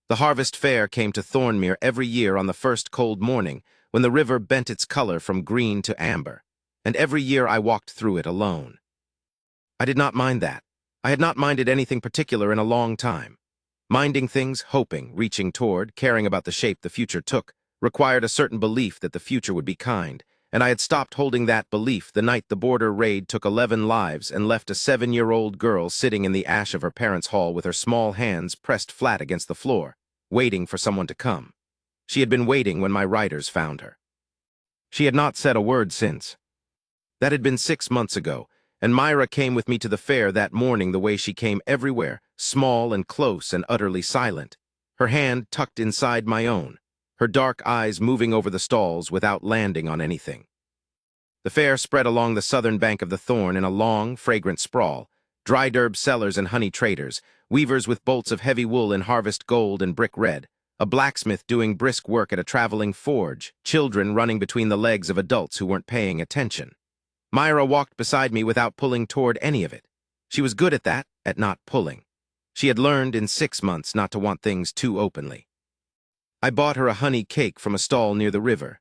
The harvest fair came to Thornmere every year on the first cold morning, when the river bent its color from green to amber, and every year I walked through it alone. I did not mind that. I had not minded anything particular in a long time. Minding things, hoping, reaching toward, caring about the shape the future took, required a certain belief that the future would be kind, and I had stopped holding that belief the night the border raid took 11 lives and left a 7-year-old girl sitting in the ash of her parents' hall with her small hands pressed flat against the floor, waiting for someone to come. She had been waiting when my riders found her. She had not said a word since. That had been 6 months ago, and Myra came with me to the fair that morning the way she came everywhere, small and close and utterly silent, her hand tucked inside my own, her dark eyes moving over the stalls without landing on anything. The fair spread along the southern bank of the Thorn in a long, fragrant sprawl, dried herb sellers and honey traders, weavers with bolts of heavy wool in harvest gold and brick red, a blacksmith doing brisk work at a traveling forge, children running between the legs of adults who weren't paying attention. Myra walked beside me without pulling toward any of it. She was good at that, at not pulling. She had learned in 6 months not to want things too openly. I bought her a honey cake from a stall near the river.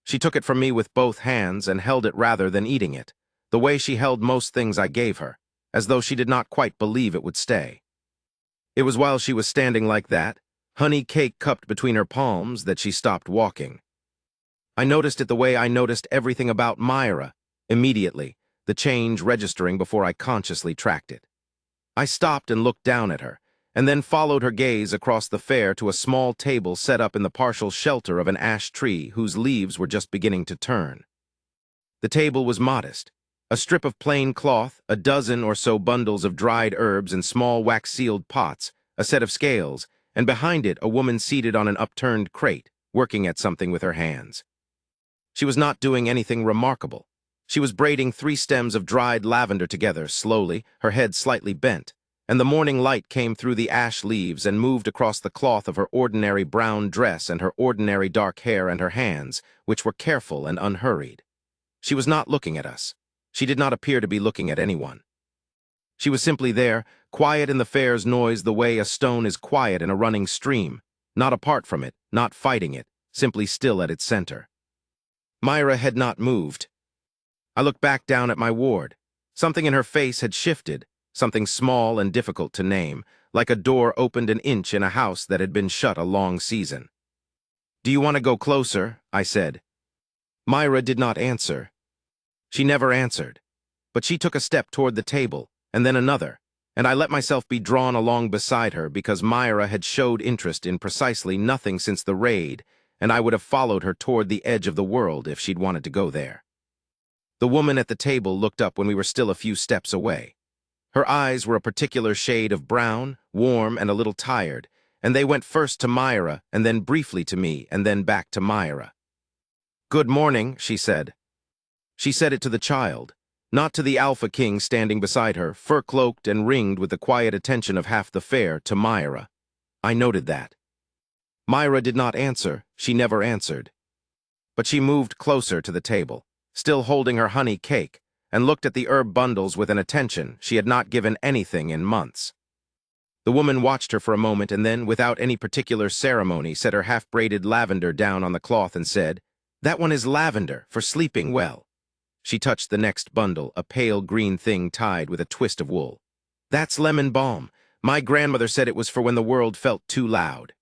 She took it from me with both hands and held it rather than eating it, the way she held most things I gave her, as though she did not quite believe it would stay. It was while she was standing like that, honey cake cupped between her palms, that she stopped walking. I noticed it the way I noticed everything about Myra, immediately, the change registering before I consciously tracked it. I stopped and looked down at her, and then followed her gaze across the fair to a small table set up in the partial shelter of an ash tree whose leaves were just beginning to turn. The table was modest. A strip of plain cloth, a dozen or so bundles of dried herbs in small wax-sealed pots, a set of scales, and behind it a woman seated on an upturned crate, working at something with her hands. She was not doing anything remarkable. She was braiding 3 stems of dried lavender together slowly, her head slightly bent, and the morning light came through the ash leaves and moved across the cloth of her ordinary brown dress and her ordinary dark hair and her hands, which were careful and unhurried. She was not looking at us. She did not appear to be looking at anyone. She was simply there, quiet in the fair's noise the way a stone is quiet in a running stream, not apart from it, not fighting it, simply still at its center. Myra had not moved. I looked back down at my ward. Something in her face had shifted, something small and difficult to name, like a door opened an inch in a house that had been shut a long season. "Do you want to go closer?" I said. Myra did not answer. She never answered, but she took a step toward the table, and then another, and I let myself be drawn along beside her because Myra had showed interest in precisely nothing since the raid, and I would have followed her toward the edge of the world if she'd wanted to go there. The woman at the table looked up when we were still a few steps away. Her eyes were a particular shade of brown, warm and a little tired, and they went first to Myra and then briefly to me and then back to Myra. "Good morning," she said. She said it to the child, not to the Alpha King standing beside her, fur-cloaked and ringed with the quiet attention of half the fair, to Myra. I noted that. Myra did not answer, she never answered. But she moved closer to the table, still holding her honey cake, and looked at the herb bundles with an attention she had not given anything in months. The woman watched her for a moment and then, without any particular ceremony, set her half-braided lavender down on the cloth and said, "That one is lavender, for sleeping well." She touched the next bundle, a pale green thing tied with a twist of wool. "That's lemon balm. My grandmother said it was for when the world felt too loud."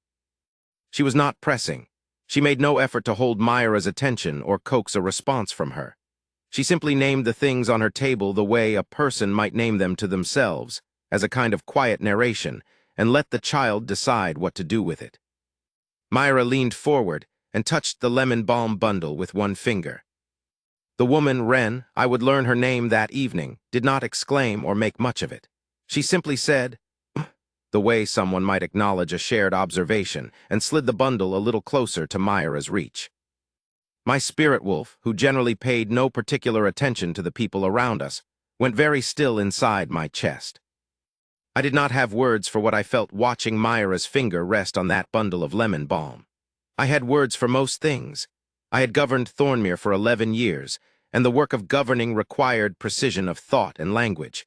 She was not pressing. She made no effort to hold Myra's attention or coax a response from her. She simply named the things on her table the way a person might name them to themselves, as a kind of quiet narration, and let the child decide what to do with it. Myra leaned forward and touched the lemon balm bundle with one finger. The woman, Wren, I would learn her name that evening, did not exclaim or make much of it. She simply said, the way someone might acknowledge a shared observation, and slid the bundle a little closer to Myra's reach. My spirit wolf, who generally paid no particular attention to the people around us, went very still inside my chest. I did not have words for what I felt watching Myra's finger rest on that bundle of lemon balm. I had words for most things. I had governed Thornmere for 11 years, and the work of governing required precision of thought and language.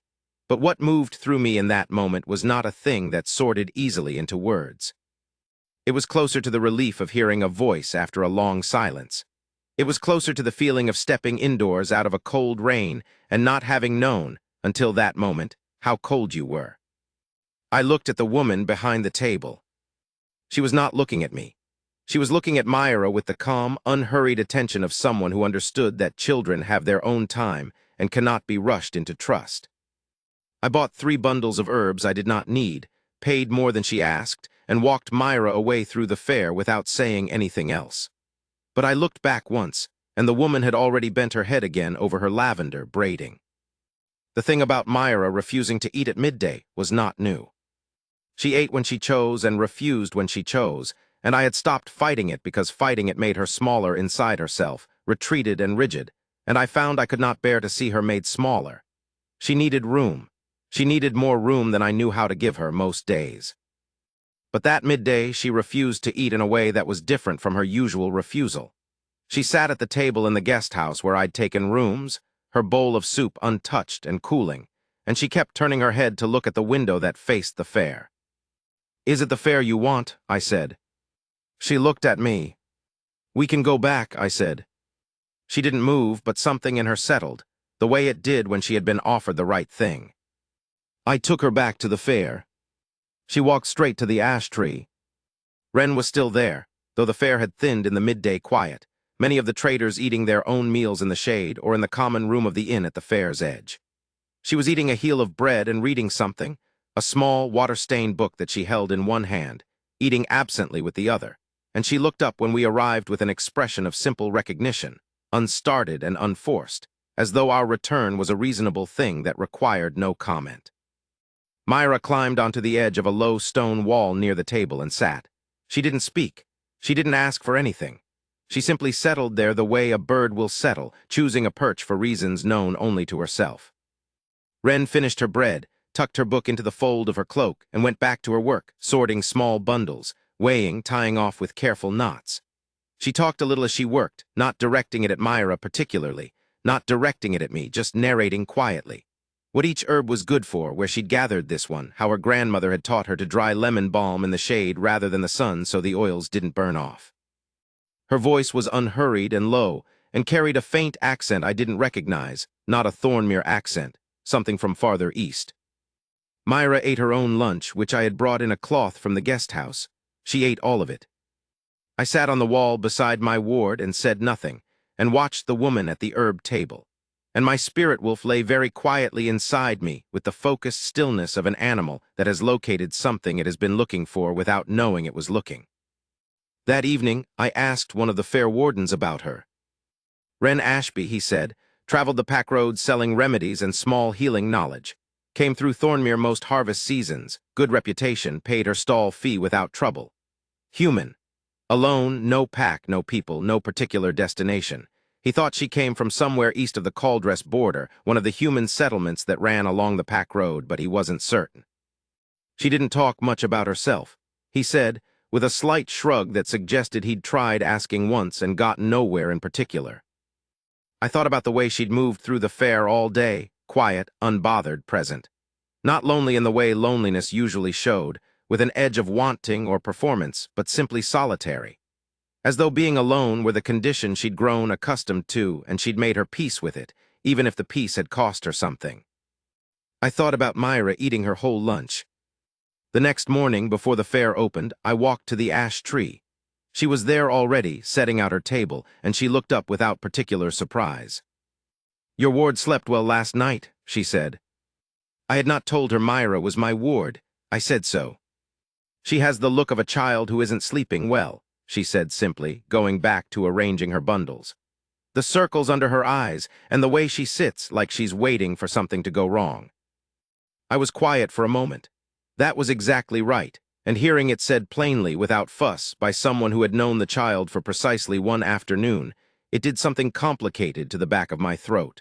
But what moved through me in that moment was not a thing that sorted easily into words. It was closer to the relief of hearing a voice after a long silence. It was closer to the feeling of stepping indoors out of a cold rain and not having known, until that moment, how cold you were. I looked at the woman behind the table. She was not looking at me. She was looking at Myra with the calm, unhurried attention of someone who understood that children have their own time and cannot be rushed into trust. I bought 3 bundles of herbs I did not need, paid more than she asked, and walked Myra away through the fair without saying anything else. But I looked back once, and the woman had already bent her head again over her lavender braiding. The thing about Myra refusing to eat at midday was not new. She ate when she chose and refused when she chose, and I had stopped fighting it because fighting it made her smaller inside herself, retreated and rigid, and I found I could not bear to see her made smaller. She needed room. She needed more room than I knew how to give her most days. But that midday she refused to eat in a way that was different from her usual refusal. She sat at the table in the guest house where I'd taken rooms, her bowl of soup untouched and cooling, and she kept turning her head to look at the window that faced the fair. "Is it the fair you want?" I said. She looked at me. "We can go back," I said. She didn't move, but something in her settled, the way it did when she had been offered the right thing. I took her back to the fair. She walked straight to the ash tree. Wren was still there, though the fair had thinned in the midday quiet, many of the traders eating their own meals in the shade or in the common room of the inn at the fair's edge. She was eating a heel of bread and reading something, a small, water-stained book that she held in one hand, eating absently with the other, and she looked up when we arrived with an expression of simple recognition, unstarted and unforced, as though our return was a reasonable thing that required no comment. Myra climbed onto the edge of a low stone wall near the table and sat. She didn't speak. She didn't ask for anything. She simply settled there the way a bird will settle, choosing a perch for reasons known only to herself. Wren finished her bread, tucked her book into the fold of her cloak, and went back to her work, sorting small bundles, weighing, tying off with careful knots. She talked a little as she worked, not directing it at Myra particularly, not directing it at me, just narrating quietly. What each herb was good for, where she'd gathered this one, how her grandmother had taught her to dry lemon balm in the shade rather than the sun so the oils didn't burn off. Her voice was unhurried and low, and carried a faint accent I didn't recognize, not a Thornmere accent, something from farther east. Myra ate her own lunch, which I had brought in a cloth from the guest house. She ate all of it. I sat on the wall beside my ward and said nothing, and watched the woman at the herb table. And my spirit wolf lay very quietly inside me with the focused stillness of an animal that has located something it has been looking for without knowing it was looking. That evening, I asked one of the fair wardens about her. Wren Ashby, he said, traveled the pack roads selling remedies and small healing knowledge. Came through Thornmere most harvest seasons, good reputation, paid her stall fee without trouble. Human. Alone, no pack, no people, no particular destination. He thought she came from somewhere east of the Caldress border, one of the human settlements that ran along the pack road, but he wasn't certain. She didn't talk much about herself. He said, with a slight shrug that suggested he'd tried asking once and gotten nowhere in particular. I thought about the way she'd moved through the fair all day, quiet, unbothered, present. Not lonely in the way loneliness usually showed, with an edge of wanting or performance, but simply solitary. As though being alone were the condition she'd grown accustomed to and she'd made her peace with it, even if the peace had cost her something. I thought about Myra eating her whole lunch. The next morning, before the fair opened, I walked to the ash tree. She was there already, setting out her table, and she looked up without particular surprise. "Your ward slept well last night," she said. I had not told her Myra was my ward. I said so. "She has the look of a child who isn't sleeping well," she said simply, going back to arranging her bundles. "The circles under her eyes, and the way she sits like she's waiting for something to go wrong." I was quiet for a moment. That was exactly right, and hearing it said plainly, without fuss, by someone who had known the child for precisely one afternoon, it did something complicated to the back of my throat.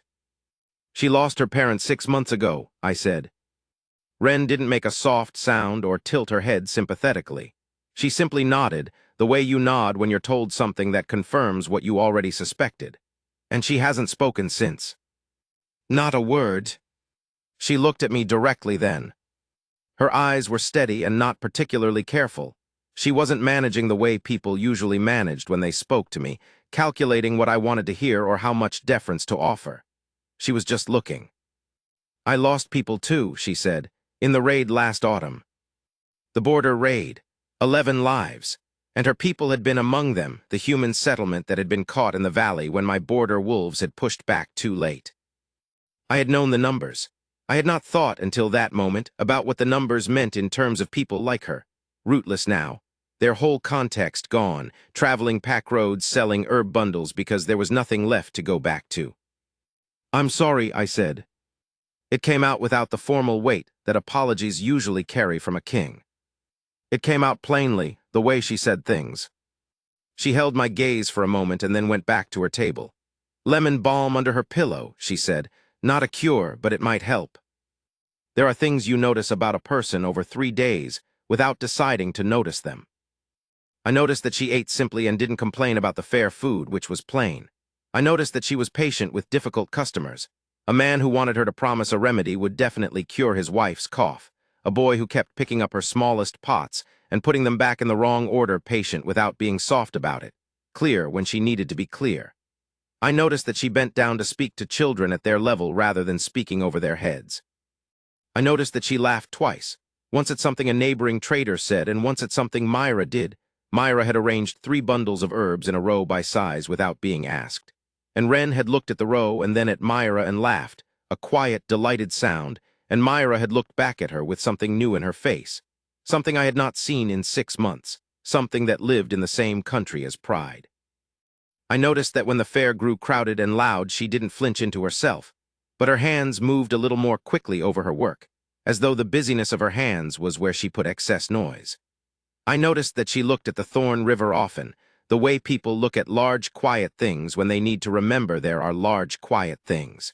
"She lost her parents 6 months ago," I said. Wren didn't make a soft sound or tilt her head sympathetically. She simply nodded, the way you nod when you're told something that confirms what you already suspected. And she hasn't spoken since. Not a word. She looked at me directly then. Her eyes were steady and not particularly careful. She wasn't managing the way people usually managed when they spoke to me, calculating what I wanted to hear or how much deference to offer. She was just looking. "I lost people too," she said, "in the raid last autumn. The border raid. 11 lives. And her people had been among them, the human settlement that had been caught in the valley when my border wolves had pushed back too late." I had known the numbers. I had not thought until that moment about what the numbers meant in terms of people like her. Rootless now. Their whole context gone, traveling pack roads selling herb bundles because there was nothing left to go back to. "I'm sorry," I said. It came out without the formal weight that apologies usually carry from a king. It came out plainly, the way she said things. She held my gaze for a moment and then went back to her table. "Lemon balm under her pillow," she said. "Not a cure, but it might help." There are things you notice about a person over 3 days without deciding to notice them. I noticed that she ate simply and didn't complain about the fair food, which was plain. I noticed that she was patient with difficult customers. A man who wanted her to promise a remedy would definitely cure his wife's cough. A boy who kept picking up her smallest pots and putting them back in the wrong order, patient without being soft about it, clear when she needed to be clear. I noticed that she bent down to speak to children at their level rather than speaking over their heads. I noticed that she laughed twice, once at something a neighboring trader said and once at something Myra did. Myra had arranged 3 bundles of herbs in a row by size without being asked. And Wren had looked at the row and then at Myra and laughed, a quiet, delighted sound, and Myra had looked back at her with something new in her face, something I had not seen in 6 months, something that lived in the same country as pride. I noticed that when the fair grew crowded and loud, she didn't flinch into herself, but her hands moved a little more quickly over her work, as though the busyness of her hands was where she put excess noise. I noticed that she looked at the Thorn River often, the way people look at large, quiet things when they need to remember there are large, quiet things.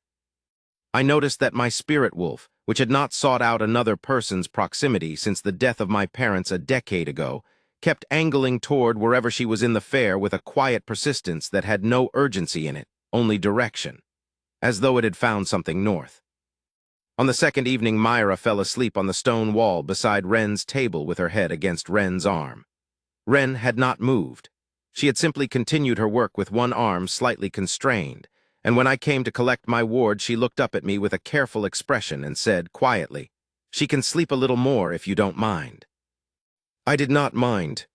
I noticed that my spirit wolf, which had not sought out another person's proximity since the death of my parents a decade ago, kept angling toward wherever she was in the fair with a quiet persistence that had no urgency in it, only direction, as though it had found something north. On the second evening, Myra fell asleep on the stone wall beside Wren's table with her head against Wren's arm. Wren had not moved. She had simply continued her work with one arm slightly constrained, and when I came to collect my ward, she looked up at me with a careful expression and said quietly, "She can sleep a little more if you don't mind." I did not mind.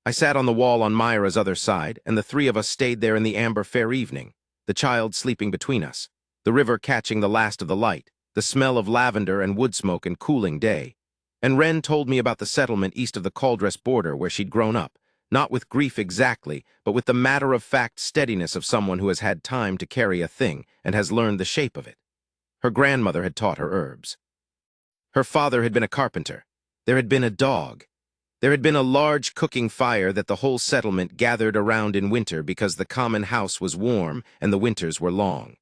I sat on the wall on Myra's other side, and the 3 of us stayed there in the amber fair evening, the child sleeping between us, the river catching the last of the light, the smell of lavender and wood smoke and cooling day. And Wren told me about the settlement east of the Caldress border where she'd grown up, not with grief exactly, but with the matter-of-fact steadiness of someone who has had time to carry a thing and has learned the shape of it. Her grandmother had taught her herbs. Her father had been a carpenter. There had been a dog. There had been a large cooking fire that the whole settlement gathered around in winter because the common house was warm and the winters were long.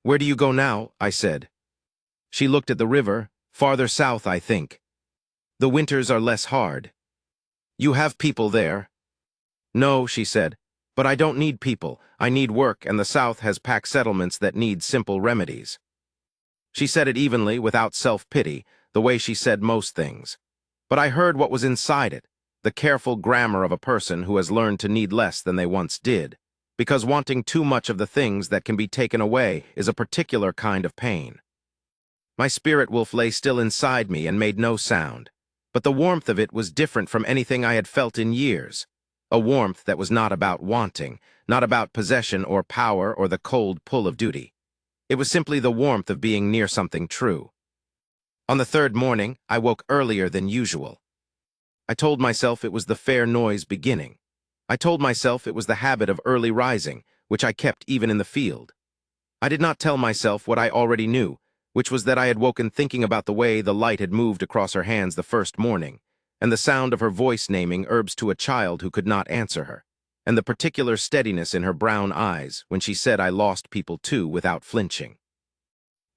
"Where do you go now?" I said. She looked at the river, farther south, I think. "The winters are less hard." "You have people there?" "No," she said, "but I don't need people. I need work, and the South has packed settlements that need simple remedies." She said it evenly, without self-pity, the way she said most things. But I heard what was inside it, the careful grammar of a person who has learned to need less than they once did, because wanting too much of the things that can be taken away is a particular kind of pain. My spirit wolf lay still inside me and made no sound, but the warmth of it was different from anything I had felt in years, a warmth that was not about wanting, not about possession or power or the cold pull of duty. It was simply the warmth of being near something true. On the 3rd morning, I woke earlier than usual. I told myself it was the fair noise beginning. I told myself it was the habit of early rising, which I kept even in the field. I did not tell myself what I already knew, which was that I had woken thinking about the way the light had moved across her hands the first morning, and the sound of her voice naming herbs to a child who could not answer her, and the particular steadiness in her brown eyes when she said I lost people too without flinching.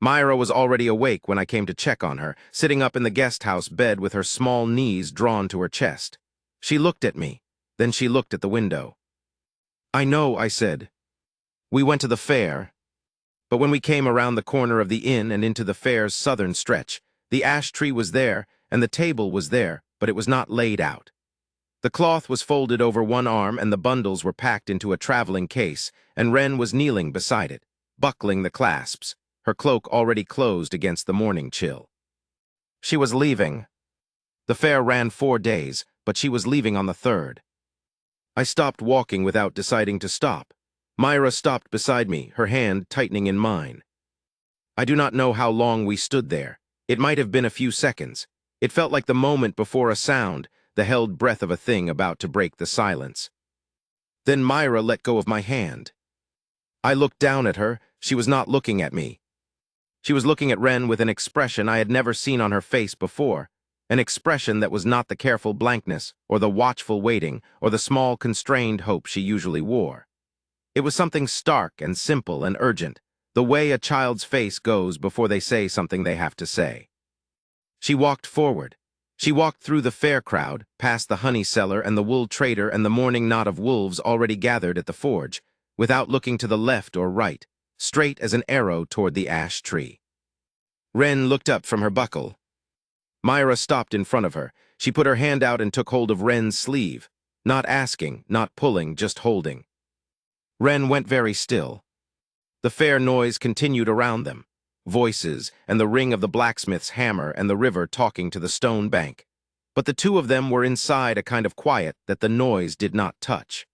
Myra was already awake when I came to check on her, sitting up in the guest house bed with her small knees drawn to her chest. She looked at me, then she looked at the window. "I know," I said. "We went to the fair." But when we came around the corner of the inn and into the fair's southern stretch, the ash tree was there, and the table was there, but it was not laid out. The cloth was folded over one arm and the bundles were packed into a traveling case, and Wren was kneeling beside it, buckling the clasps, her cloak already closed against the morning chill. She was leaving. The fair ran 4 days, but she was leaving on the 3rd. I stopped walking without deciding to stop. Myra stopped beside me, her hand tightening in mine. I do not know how long we stood there. It might have been a few seconds. It felt like the moment before a sound, the held breath of a thing about to break the silence. Then Myra let go of my hand. I looked down at her. She was not looking at me. She was looking at Wren with an expression I had never seen on her face before, an expression that was not the careful blankness, or the watchful waiting, or the small constrained hope she usually wore. It was something stark and simple and urgent, the way a child's face goes before they say something they have to say. She walked forward. She walked through the fair crowd, past the honey seller and the wool trader and the morning knot of wolves already gathered at the forge, without looking to the left or right, straight as an arrow toward the ash tree. Wren looked up from her buckle. Myra stopped in front of her. She put her hand out and took hold of Wren's sleeve, not asking, not pulling, just holding. Wren went very still. The fair noise continued around them. Voices, and the ring of the blacksmith's hammer and the river talking to the stone bank. But the two of them were inside a kind of quiet that the noise did not touch.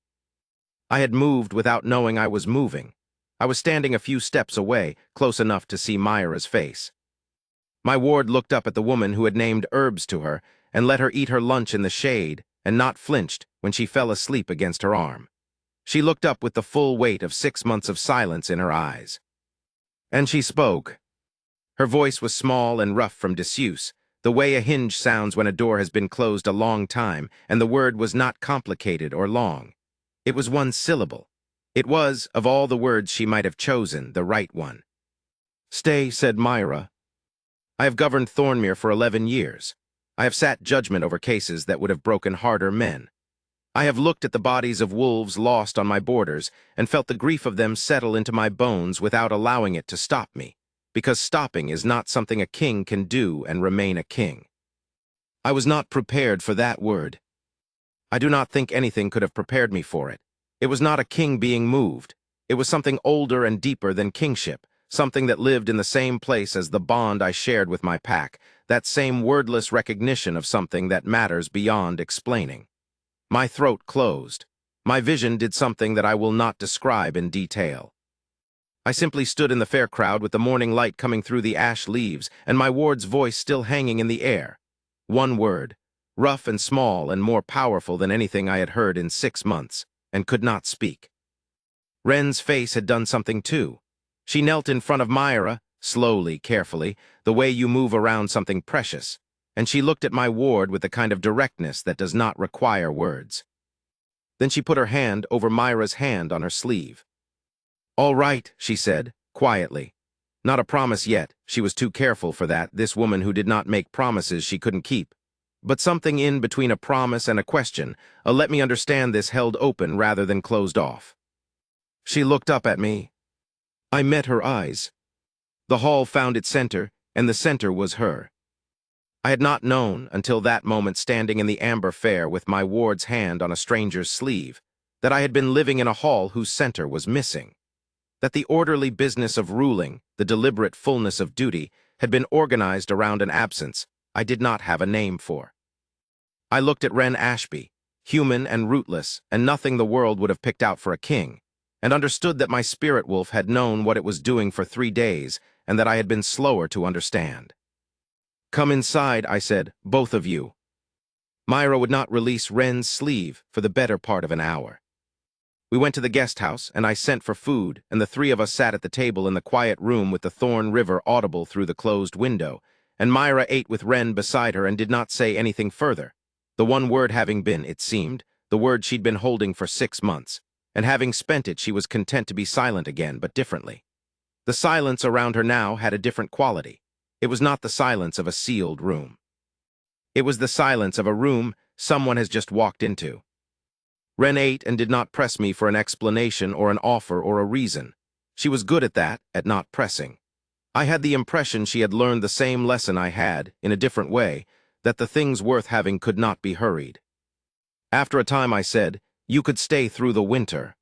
I had moved without knowing I was moving. I was standing a few steps away, close enough to see Myra's face. My ward looked up at the woman who had named herbs to her and let her eat her lunch in the shade and not flinched when she fell asleep against her arm. She looked up with the full weight of 6 months of silence in her eyes. And she spoke. Her voice was small and rough from disuse, the way a hinge sounds when a door has been closed a long time, and the word was not complicated or long. It was one syllable. It was, of all the words she might have chosen, the right one. "Stay," said Myra. "I have governed Thornmere for 11 years. I have sat judgment over cases that would have broken harder men. I have looked at the bodies of wolves lost on my borders and felt the grief of them settle into my bones without allowing it to stop me, because stopping is not something a king can do and remain a king. I was not prepared for that word. I do not think anything could have prepared me for it. It was not a king being moved. It was something older and deeper than kingship, something that lived in the same place as the bond I shared with my pack, that same wordless recognition of something that matters beyond explaining. My throat closed. My vision did something that I will not describe in detail. I simply stood in the fair crowd with the morning light coming through the ash leaves and my ward's voice still hanging in the air. One word, rough and small and more powerful than anything I had heard in 6 months, and could not speak. Wren's face had done something too. She knelt in front of Myra, slowly, carefully, the way you move around something precious, and she looked at my ward with the kind of directness that does not require words. Then she put her hand over Myra's hand on her sleeve. "All right," she said, quietly. Not a promise yet, she was too careful for that, this woman who did not make promises she couldn't keep. But something in between a promise and a question, a let me understand this held open rather than closed off. She looked up at me. I met her eyes. The hall found its center, and the center was her. I had not known, until that moment standing in the amber fair with my ward's hand on a stranger's sleeve, that I had been living in a hall whose center was missing. That the orderly business of ruling, the deliberate fullness of duty, had been organized around an absence I did not have a name for. I looked at Wren Ashby, human and rootless, and nothing the world would have picked out for a king, and understood that my spirit wolf had known what it was doing for 3 days, and that I had been slower to understand. "Come inside," I said, "both of you." Myra would not release Wren's sleeve for the better part of an hour. We went to the guest house, and I sent for food, and the 3 of us sat at the table in the quiet room with the Thorn River audible through the closed window, and Myra ate with Wren beside her and did not say anything further, the one word having been, it seemed, the word she'd been holding for 6 months, and having spent it she was content to be silent again, but differently. The silence around her now had a different quality. It was not the silence of a sealed room. It was the silence of a room someone has just walked into. Wren ate and did not press me for an explanation or an offer or a reason. She was good at that, at not pressing. I had the impression she had learned the same lesson I had, in a different way, that the things worth having could not be hurried. After a time I said, "You could stay through the winter."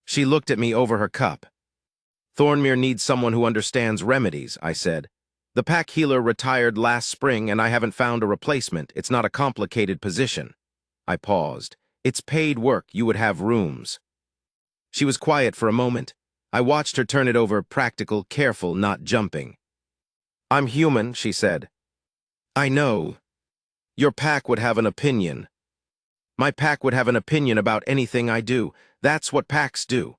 She looked at me over her cup. "Thornmere needs someone who understands remedies," I said. "The pack healer retired last spring and I haven't found a replacement. It's not a complicated position." I paused. "It's paid work. You would have rooms." She was quiet for a moment. I watched her turn it over, practical, careful, not jumping. "I'm human," she said. "I know. Your pack would have an opinion. My pack would have an opinion about anything I do. That's what packs do."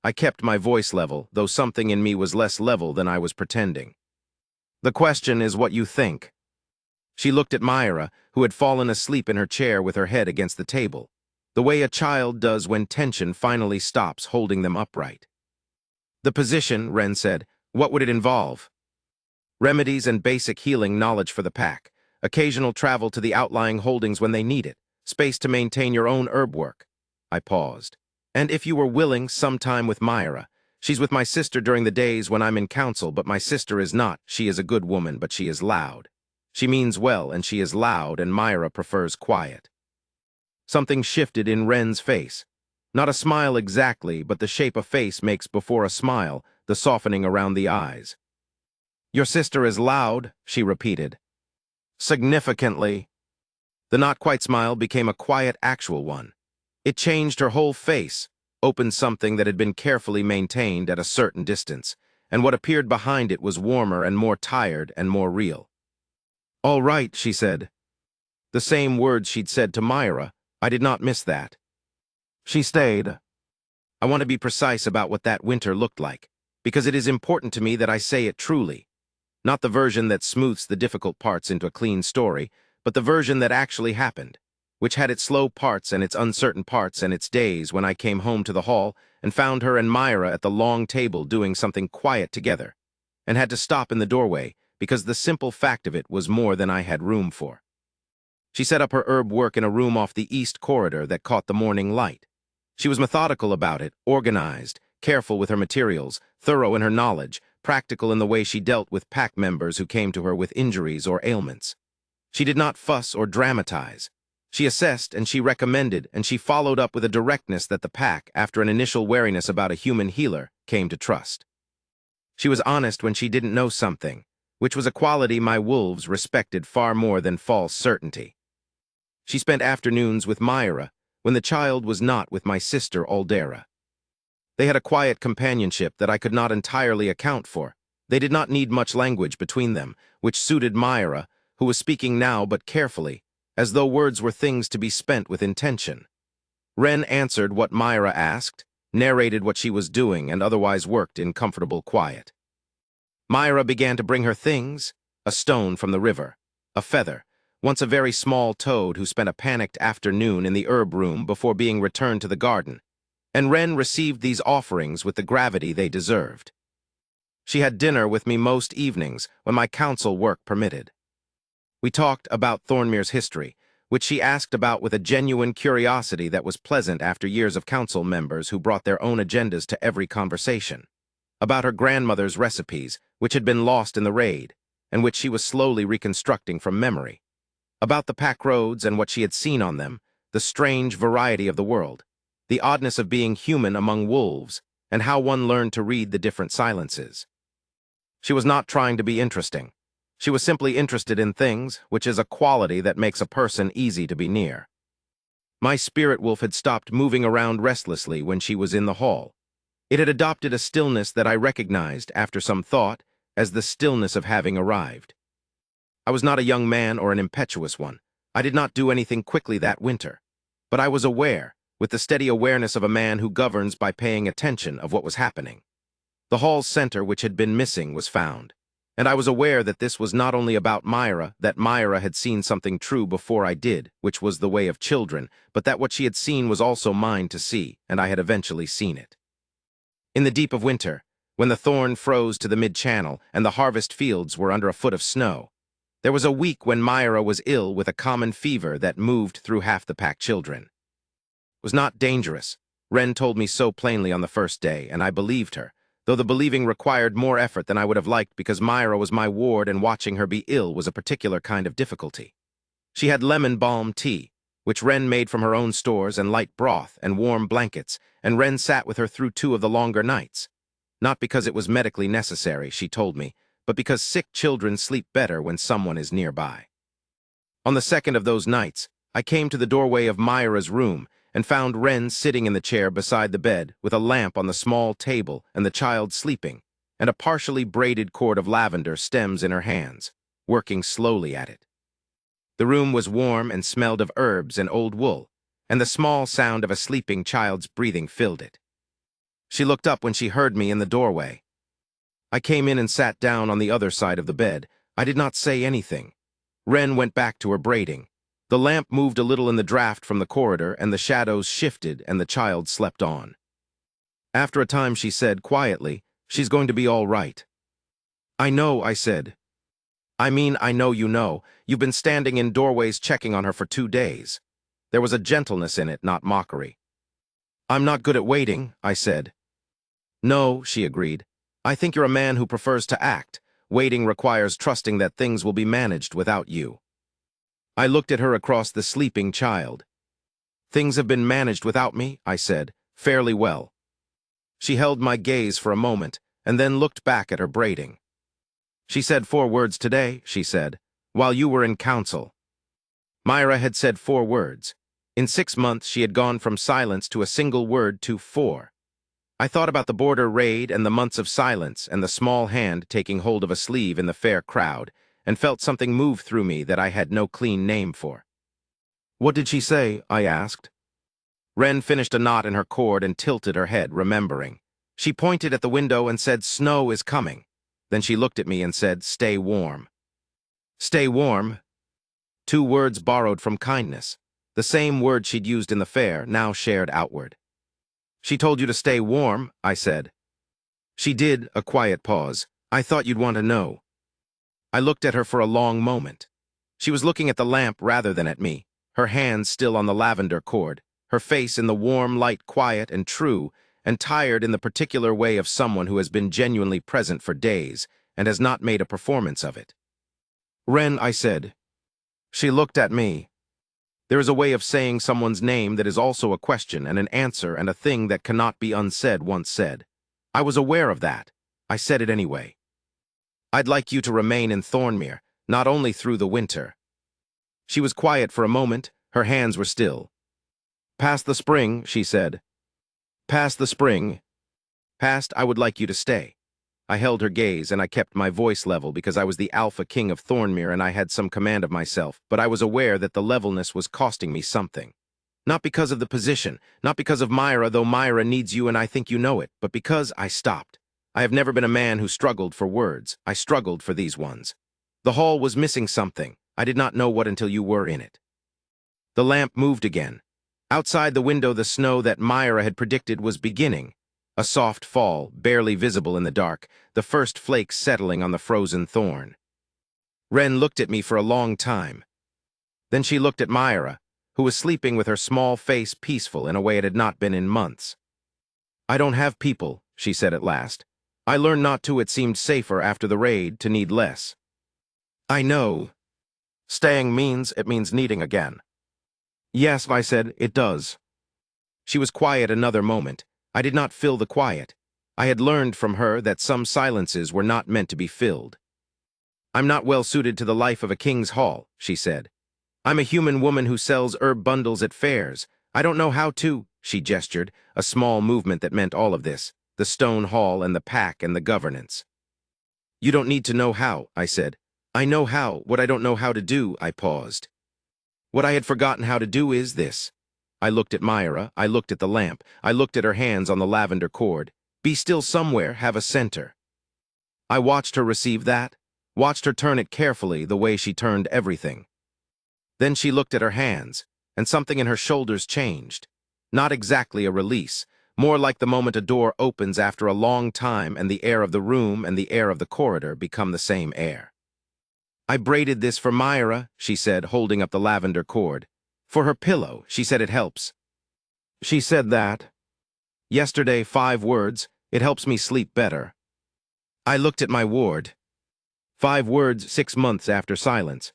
I kept my voice level, though something in me was less level than I was pretending. "The question is what you think." She looked at Myra, who had fallen asleep in her chair with her head against the table, the way a child does when tension finally stops holding them upright. "The position," Wren said, "what would it involve?" "Remedies and basic healing knowledge for the pack, occasional travel to the outlying holdings when they need it, space to maintain your own herb work." I paused. "And if you were willing, some time with Myra. She's with my sister during the days when I'm in council, but my sister is not. She is a good woman, but she is loud. She means well, and she is loud, and Myra prefers quiet." Something shifted in Wren's face. Not a smile exactly, but the shape a face makes before a smile, the softening around the eyes. "Your sister is loud," she repeated. "Significantly." The not-quite smile became a quiet, actual one. It changed her whole face, opened something that had been carefully maintained at a certain distance, and what appeared behind it was warmer and more tired and more real. "All right," she said. The same words she'd said to Myra. I did not miss that. She stayed. "I want to be precise about what that winter looked like, because it is important to me that I say it truly. Not the version that smooths the difficult parts into a clean story, but the version that actually happened, which had its slow parts and its uncertain parts and its days when I came home to the hall and found her and Myra at the long table doing something quiet together, and had to stop in the doorway because the simple fact of it was more than I had room for. She set up her herb work in a room off the east corridor that caught the morning light. She was methodical about it, organized, careful with her materials, thorough in her knowledge, practical in the way she dealt with pack members who came to her with injuries or ailments. She did not fuss or dramatize. She assessed and she recommended and she followed up with a directness that the pack, after an initial wariness about a human healer, came to trust. She was honest when she didn't know something, which was a quality my wolves respected far more than false certainty. She spent afternoons with Myra when the child was not with my sister Aldera. They had a quiet companionship that I could not entirely account for. They did not need much language between them, which suited Myra, who was speaking now but carefully, as though words were things to be spent with intention. Wren answered what Myra asked, narrated what she was doing, and otherwise worked in comfortable quiet. Myra began to bring her things: a stone from the river, a feather, once a very small toad who spent a panicked afternoon in the herb room before being returned to the garden, and Wren received these offerings with the gravity they deserved. She had dinner with me most evenings when my council work permitted. We talked about Thornmere's history, which she asked about with a genuine curiosity that was pleasant after years of council members who brought their own agendas to every conversation. About her grandmother's recipes, which had been lost in the raid, and which she was slowly reconstructing from memory. About the pack roads and what she had seen on them, the strange variety of the world, the oddness of being human among wolves, and how one learned to read the different silences. She was not trying to be interesting. She was simply interested in things, which is a quality that makes a person easy to be near. My spirit wolf had stopped moving around restlessly when she was in the hall. It had adopted a stillness that I recognized, after some thought, as the stillness of having arrived. I was not a young man or an impetuous one. I did not do anything quickly that winter. But I was aware, with the steady awareness of a man who governs by paying attention of what was happening. The hall's center, which had been missing, was found. And I was aware that this was not only about Myra, that Myra had seen something true before I did, which was the way of children, but that what she had seen was also mine to see, and I had eventually seen it. In the deep of winter, when the thorn froze to the mid-channel and the harvest fields were under a foot of snow, there was a week when Myra was ill with a common fever that moved through half the pack children. It was not dangerous. Wren told me so plainly on the first day, and I believed her, though the believing required more effort than I would have liked because Myra was my ward and watching her be ill was a particular kind of difficulty. She had lemon balm tea, which Wren made from her own stores, and light broth and warm blankets, and Wren sat with her through 2 of the longer nights. Not because it was medically necessary, she told me, but because sick children sleep better when someone is nearby. On the second of those nights, I came to the doorway of Myra's room and found Wren sitting in the chair beside the bed with a lamp on the small table and the child sleeping, and a partially braided cord of lavender stems in her hands, working slowly at it. The room was warm and smelled of herbs and old wool, and the small sound of a sleeping child's breathing filled it. She looked up when she heard me in the doorway. I came in and sat down on the other side of the bed. I did not say anything. Wren went back to her braiding. The lamp moved a little in the draft from the corridor, and the shadows shifted, and the child slept on. After a time she said, quietly, "She's going to be all right." "I know," I said. "I mean, I know you know. You've been standing in doorways checking on her for 2 days." There was a gentleness in it, not mockery. "I'm not good at waiting," I said. "No," she agreed. "I think you're a man who prefers to act. Waiting requires trusting that things will be managed without you." I looked at her across the sleeping child. "Things have been managed without me," I said, "fairly well." She held my gaze for a moment, and then looked back at her braiding. "She said 4 words today," she said, "while you were in council." Myra had said 4 words. In 6 months she had gone from silence to a single word to 4. I thought about the border raid and the months of silence and the small hand taking hold of a sleeve in the fair crowd, and felt something move through me that I had no clean name for. "What did she say?" I asked. Wren finished a knot in her cord and tilted her head, remembering. She pointed at the window and said, "Snow is coming." Then she looked at me and said, "Stay warm." Stay warm? 2 words borrowed from kindness. The same word she'd used in the fair, now shared outward. "She told you to stay warm," I said. "She did," a quiet pause. "I thought you'd want to know." I looked at her for a long moment. She was looking at the lamp rather than at me, her hands still on the lavender cord, her face in the warm light quiet and true, and tired in the particular way of someone who has been genuinely present for days and has not made a performance of it. "Wren," I said. She looked at me. There is a way of saying someone's name that is also a question and an answer and a thing that cannot be unsaid once said. I was aware of that. I said it anyway. "I'd like you to remain in Thornmere, not only through the winter." She was quiet for a moment, her hands were still. "Past the spring," she said. "Past the spring. Past, I would like you to stay." I held her gaze, and I kept my voice level because I was the alpha king of Thornmere and I had some command of myself, but I was aware that the levelness was costing me something. Not because of the position, not because of Myra, though Myra needs you and I think you know it, but because I stopped. I have never been a man who struggled for words. I struggled for these ones. The hall was missing something. I did not know what until you were in it. The lamp moved again. Outside the window, the snow that Myra had predicted was beginning. A soft fall, barely visible in the dark, the first flakes settling on the frozen thorn. Wren looked at me for a long time. Then she looked at Myra, who was sleeping with her small face peaceful in a way it had not been in months. "I don't have people," she said at last. "I learned not to. It seemed safer after the raid to need less." "I know. Staying means it means needing again." "Yes," I said, "it does." She was quiet another moment. I did not fill the quiet. I had learned from her that some silences were not meant to be filled. "I'm not well suited to the life of a king's hall," she said. "I'm a human woman who sells herb bundles at fairs. I don't know how to," she gestured, a small movement that meant all of this, the stone hall and the pack and the governance. "You don't need to know how," I said. "I know how. What I don't know how to do," I paused. "What I had forgotten how to do is this." I looked at Myra, I looked at the lamp, I looked at her hands on the lavender cord. "Be still somewhere, have a center." I watched her receive that, watched her turn it carefully the way she turned everything. Then she looked at her hands, and something in her shoulders changed. Not exactly a release, more like the moment a door opens after a long time and the air of the room and the air of the corridor become the same air. "I braided this for Myra," she said, holding up the lavender cord. "For her pillow, she said it helps." She said that. Yesterday, 5 words, it helps me sleep better. I looked at my ward. 5 words, 6 months after silence.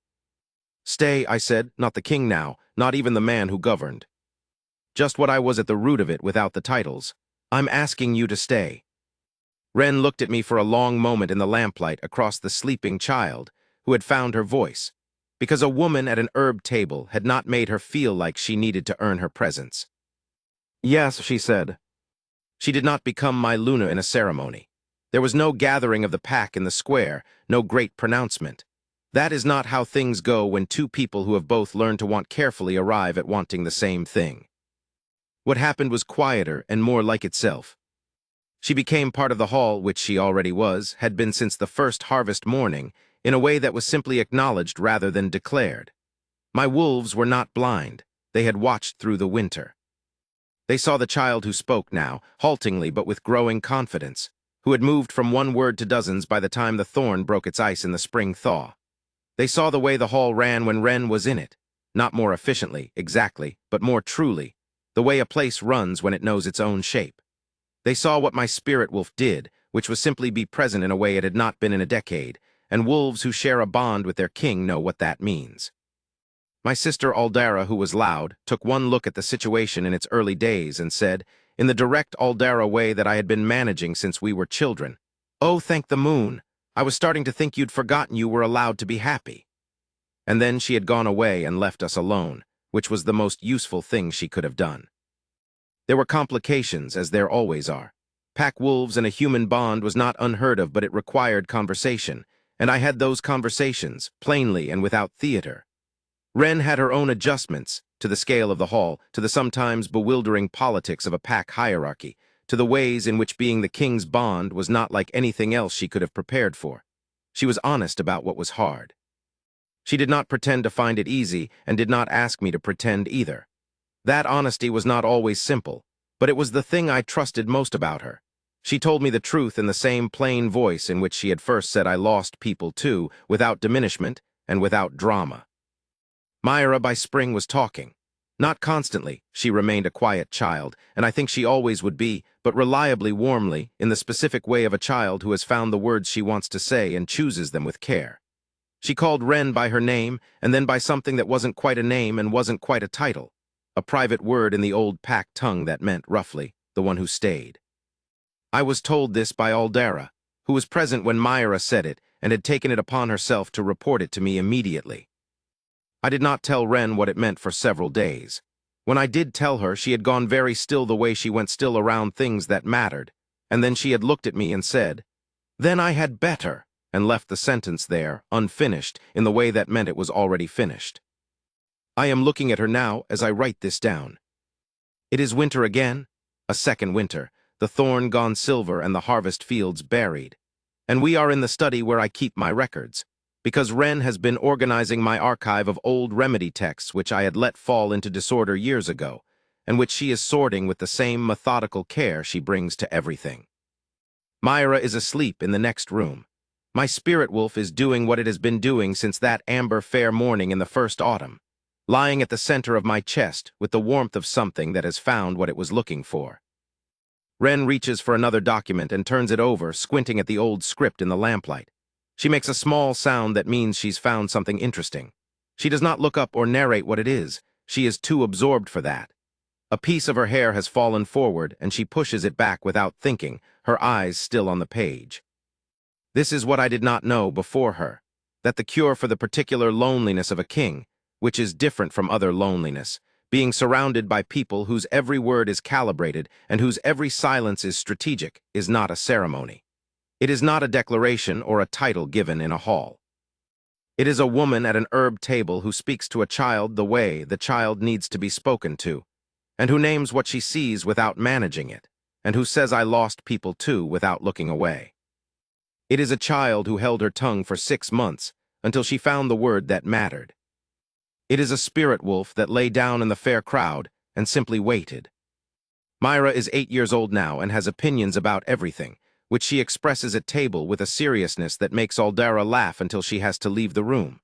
"Stay," I said, "not the king now. not even the man who governed. Just what I was at the root of it without the titles. I'm asking you to stay. Ren looked at me for a long moment in the lamplight across the sleeping child, who had found her voice, because a woman at an herb table had not made her feel like she needed to earn her presence. Yes, she said. She did not become my Luna in a ceremony. There was no gathering of the pack in the square, no great pronouncement. That is not how things go when two people who have both learned to want carefully arrive at wanting the same thing. What happened was quieter and more like itself. She became part of the hall, which she already was, had been since the first harvest morning, in a way that was simply acknowledged rather than declared. My wolves were not blind. They had watched through the winter. They saw the child who spoke now, haltingly but with growing confidence, who had moved from one word to dozens by the time the thorn broke its ice in the spring thaw. They saw the way the hall ran when Ren was in it, not more efficiently, exactly, but more truly, the way a place runs when it knows its own shape. They saw what my spirit wolf did, which was simply be present in a way it had not been in a decade, and wolves who share a bond with their king know what that means. My sister Aldara, who was loud, took one look at the situation in its early days and said, in the direct Aldara way that I had been managing since we were children, "Oh, thank the moon. I was starting to think you'd forgotten you were allowed to be happy." And then she had gone away and left us alone, which was the most useful thing she could have done. There were complications, as there always are. Pack wolves and a human bond was not unheard of, but it required conversation, and I had those conversations, plainly and without theater. Ren had her own adjustments, to the scale of the hall, to the sometimes bewildering politics of a pack hierarchy, to the ways in which being the king's bond was not like anything else she could have prepared for. She was honest about what was hard. She did not pretend to find it easy, and did not ask me to pretend either. That honesty was not always simple, but it was the thing I trusted most about her. She told me the truth in the same plain voice in which she had first said I lost people too, without diminishment and without drama. Myra by spring was talking. Not constantly, she remained a quiet child, and I think she always would be, but reliably warmly, in the specific way of a child who has found the words she wants to say and chooses them with care. She called Ren by her name, and then by something that wasn't quite a name and wasn't quite a title, a private word in the old pack tongue that meant, roughly, the one who stayed. I was told this by Aldara, who was present when Myra said it and had taken it upon herself to report it to me immediately. I did not tell Ren what it meant for several days. When I did tell her, she had gone very still the way she went still around things that mattered, and then she had looked at me and said, "Then I had better," and left the sentence there, unfinished, in the way that meant it was already finished. I am looking at her now as I write this down. It is winter again, a second winter, the thorn gone silver and the harvest fields buried. And we are in the study where I keep my records, because Ren has been organizing my archive of old remedy texts which I had let fall into disorder years ago, and which she is sorting with the same methodical care she brings to everything. Myra is asleep in the next room. My spirit wolf is doing what it has been doing since that amber fair morning in the first autumn, lying at the center of my chest with the warmth of something that has found what it was looking for. Ren reaches for another document and turns it over, squinting at the old script in the lamplight. She makes a small sound that means she's found something interesting. She does not look up or narrate what it is. She is too absorbed for that. A piece of her hair has fallen forward, and she pushes it back without thinking, her eyes still on the page. This is what I did not know before her, that the cure for the particular loneliness of a king, which is different from other loneliness, being surrounded by people whose every word is calibrated and whose every silence is strategic, is not a ceremony. It is not a declaration or a title given in a hall. It is a woman at an herb table who speaks to a child the way the child needs to be spoken to, and who names what she sees without managing it, and who says I lost people too without looking away. It is a child who held her tongue for 6 months until she found the word that mattered. It is a spirit wolf that lay down in the fair crowd and simply waited. Myra is 8 years old now and has opinions about everything, which she expresses at table with a seriousness that makes Aldara laugh until she has to leave the room.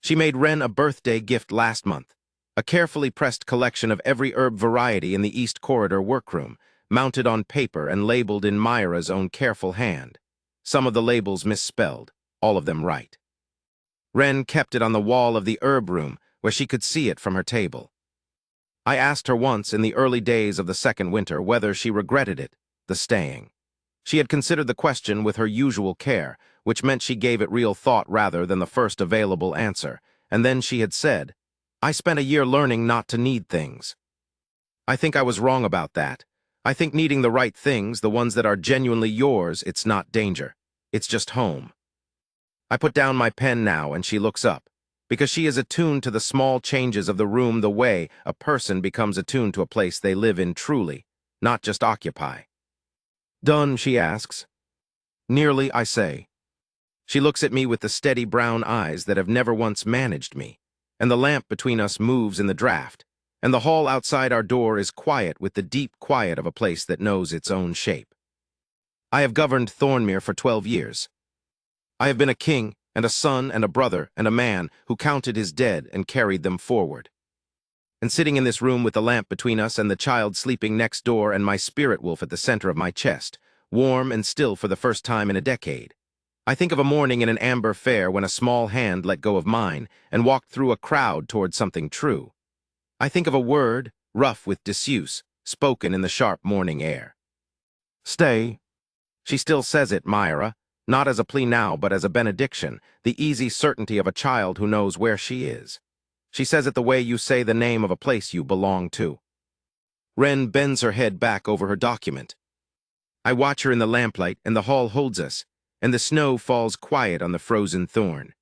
She made Ren a birthday gift last month, a carefully pressed collection of every herb variety in the East Corridor workroom, mounted on paper and labeled in Myra's own careful hand. Some of the labels misspelled, all of them right. Ren kept it on the wall of the herb room, where she could see it from her table. I asked her once in the early days of the second winter whether she regretted it, the staying. She had considered the question with her usual care, which meant she gave it real thought rather than the first available answer, and then she had said, "I spent a year learning not to need things." I think I was wrong about that. I think needing the right things, the ones that are genuinely yours, it's not danger. It's just home. I put down my pen now and she looks up, because she is attuned to the small changes of the room the way a person becomes attuned to a place they live in truly, not just occupy. "Done?" she asks. "Nearly," I say. She looks at me with the steady brown eyes that have never once managed me, and the lamp between us moves in the draft, and the hall outside our door is quiet with the deep quiet of a place that knows its own shape. I have governed Thornmere for 12 years. I have been a king and a son and a brother and a man who counted his dead and carried them forward. And sitting in this room with the lamp between us and the child sleeping next door and my spirit wolf at the center of my chest, warm and still for the first time in a decade, I think of a morning in an amber fair when a small hand let go of mine and walked through a crowd toward something true. I think of a word, rough with disuse, spoken in the sharp morning air. "Stay." She still says it, Myra, not as a plea now, but as a benediction, the easy certainty of a child who knows where she is. She says it the way you say the name of a place you belong to. Wren bends her head back over her document. I watch her in the lamplight, and the hall holds us, and the snow falls quiet on the frozen thorn.